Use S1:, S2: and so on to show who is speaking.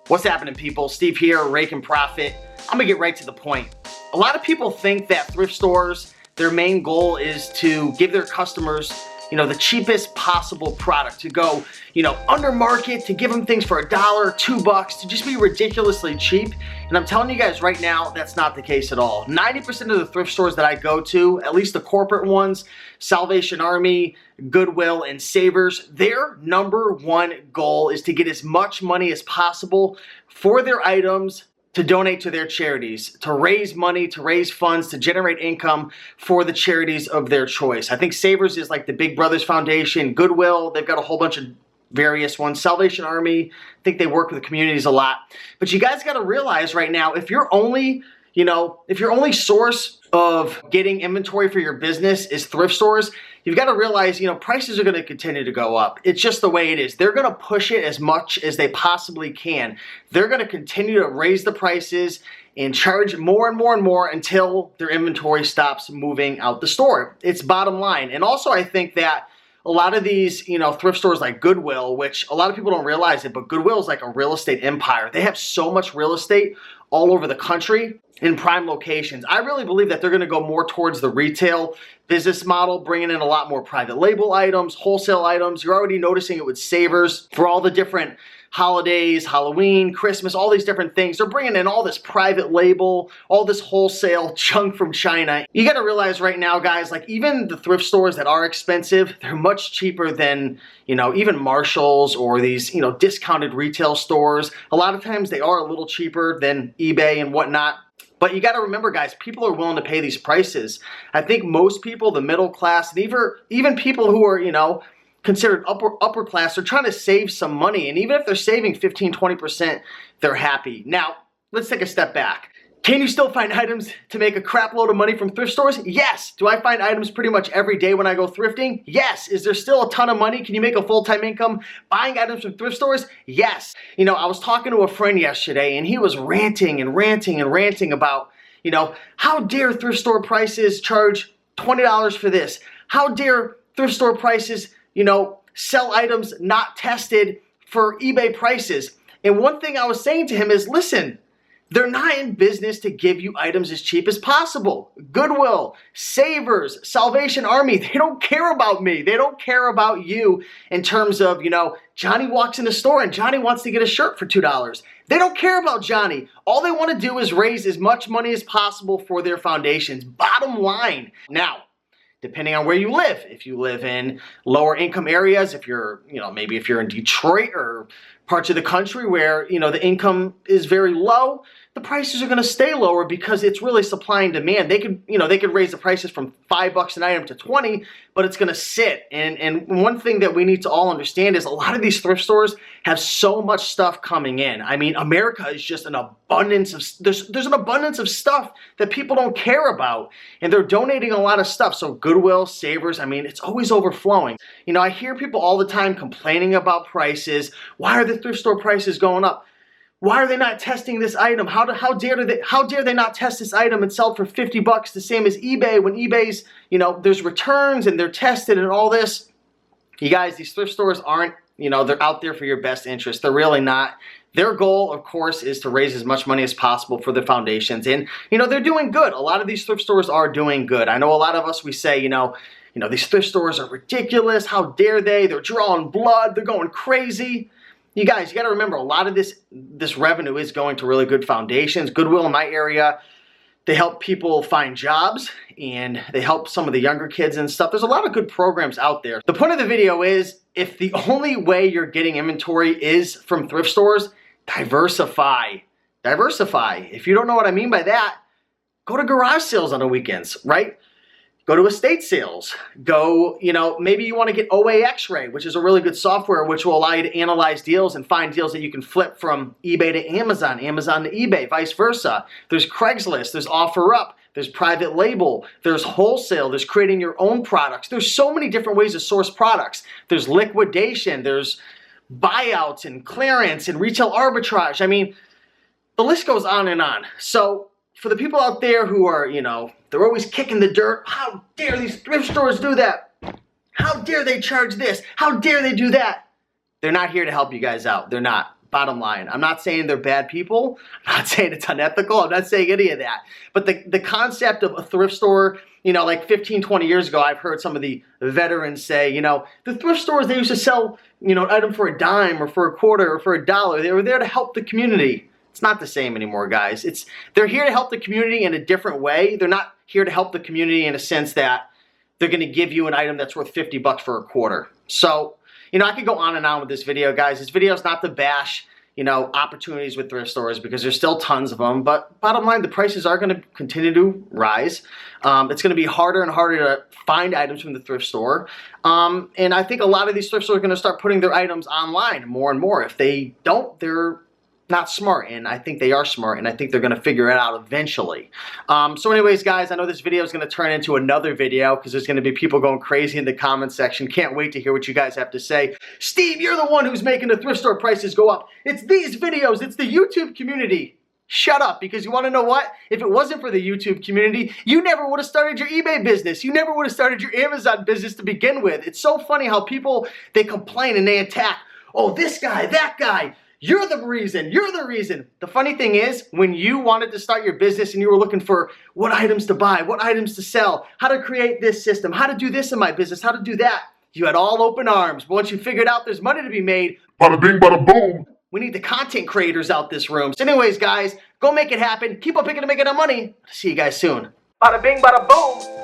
S1: What's happening, people? Steve here, Raiken Profit. I'm gonna get right to the point. A lot of people think that thrift stores, their main goal is to give their customers, the cheapest possible product, to go, under market, to give them things for $1, $2, to just be ridiculously cheap. And I'm telling you guys right now, that's not the case at all. 90% of the thrift stores that I go to, at least the corporate ones, Salvation Army, Goodwill, and Savers, their number one goal is to get as much money as possible for their items, to donate to their charities, to raise money, to raise funds, to generate income for the charities of their choice. I think Savers is like the Big Brothers Foundation. Goodwill, they've got a whole bunch of various ones. Salvation Army, I think they work with the communities a lot. But you guys got to realize right now, if your only source of getting inventory for your business is thrift stores, you've got to realize, prices are going to continue to go up. It's just the way it is. They're going to push it as much as they possibly can. They're going to continue to raise the prices and charge more and more and more until their inventory stops moving out the store. It's bottom line. And also, I think that a lot of these, thrift stores like Goodwill, which a lot of people don't realize it, but Goodwill is like a real estate empire. They have so much real estate all over the country in prime locations. I really believe that they're going to go more towards the retail business model, bringing in a lot more private label items, wholesale items. You're already noticing it with Savers for all the different holidays, Halloween, Christmas, all these different things. They're bringing in all this private label, all this wholesale junk from China. You got to realize right now, guys, like even the thrift stores that are expensive, they're much cheaper than, even Marshall's or these, discounted retail stores. A lot of times they are a little cheaper than eBay and whatnot. But you got to remember, guys, people are willing to pay these prices. I think most people, the middle class, and even people who are, considered upper class, are trying to save some money. And even if they're saving 15, 20%, they're happy. Now, let's take a step back. Can you still find items to make a crap load of money from thrift stores? Yes. Do I find items pretty much every day when I go thrifting? Yes. Is there still a ton of money? Can you make a full-time income buying items from thrift stores? Yes. I was talking to a friend yesterday and he was ranting and ranting and ranting about, how dare thrift store prices charge $20 for this? How dare thrift store prices, sell items not tested for eBay prices? And one thing I was saying to him is, listen, they're not in business to give you items as cheap as possible. Goodwill, Savers, Salvation Army, they don't care about me. They don't care about you in terms of, Johnny walks in the store and Johnny wants to get a shirt for $2. They don't care about Johnny. All they want to do is raise as much money as possible for their foundations. Bottom line. Now, depending on where you live, if you live in lower income areas, if you're, maybe if you're in Detroit or parts of the country where, the income is very low, the prices are going to stay lower because it's really supply and demand. They could raise the prices from $5 an item to 20, but it's going to sit. And one thing that we need to all understand is a lot of these thrift stores have so much stuff coming in. I mean, America is just an abundance of, there's an abundance of stuff that people don't care about, and they're donating a lot of stuff. So Goodwill, Savers, I mean, it's always overflowing. I hear people all the time complaining about prices. Why are the thrift store prices going up? Why are they not testing this item? How dare they not test this item and sell it for $50 the same as eBay, when eBay's, there's returns and they're tested and all this? You guys, these thrift stores aren't, they're out there for your best interest. They're really not. Their goal, of course, is to raise as much money as possible for the foundations. And, they're doing good. A lot of these thrift stores are doing good. I know a lot of us, we say, these thrift stores are ridiculous. How dare they? They're drawing blood. They're going crazy. You guys, you got to remember, a lot of this revenue is going to really good foundations. Goodwill in my area, they help people find jobs and they help some of the younger kids and stuff. There's a lot of good programs out there. The point of the video is, if the only way you're getting inventory is from thrift stores, diversify. Diversify. If you don't know what I mean by that, go to garage sales on the weekends, right? Go to estate sales. Go, maybe you want to get OA X-Ray, which is a really good software which will allow you to analyze deals and find deals that you can flip from eBay to Amazon, Amazon to eBay, vice versa. There's Craigslist, there's OfferUp, there's private label, there's wholesale, there's creating your own products. There's so many different ways to source products. There's liquidation, there's buyouts and clearance and retail arbitrage. I mean, the list goes on and on. So for the people out there who are, they're always kicking the dirt, how dare these thrift stores do that? How dare they charge this? How dare they do that? They're not here to help you guys out. They're not. Bottom line. I'm not saying they're bad people. I'm not saying it's unethical. I'm not saying any of that. But the concept of a thrift store, you know, like 15, 20 years ago, I've heard some of the veterans say, you know, the thrift stores, they used to sell, you know, an item for a dime or for a quarter or for a dollar. They were there to help the community. It's not the same anymore, guys. They're here to help the community in a different way. They're not here to help the community in a sense that they're going to give you an item that's worth 50 bucks for a quarter. So, you know, I could go on and on with this video, guys. This video is not to bash, you know, opportunities with thrift stores because there's still tons of them. But bottom line, the prices are going to continue to rise. It's going to be harder and harder to find items from the thrift store. And I think a lot of these thrift stores are going to start putting their items online more and more. If they don't, they're not smart, and I think they are smart, and I think they're going to figure it out eventually. So anyways, guys, I know this video is going to turn into another video because there's going to be people going crazy in the comment section. Can't wait to hear what you guys have to say. Steve, you're the one who's making the thrift store prices go up. It's these videos. It's the YouTube community. Shut up, because you want to know what? If it wasn't for the YouTube community, you never would have started your eBay business. You never would have started your Amazon business to begin with. It's so funny how people, they complain and they attack. Oh, this guy, that guy. You're the reason. You're the reason. The funny thing is, when you wanted to start your business and you were looking for what items to buy, what items to sell, how to create this system, how to do this in my business, how to do that, you had all open arms. But once you figured out there's money to be made, bada bing, bada boom. We need the content creators out this room. So anyways, guys, go make it happen. Keep on picking and making that money. See you guys soon. Bada bing, bada boom.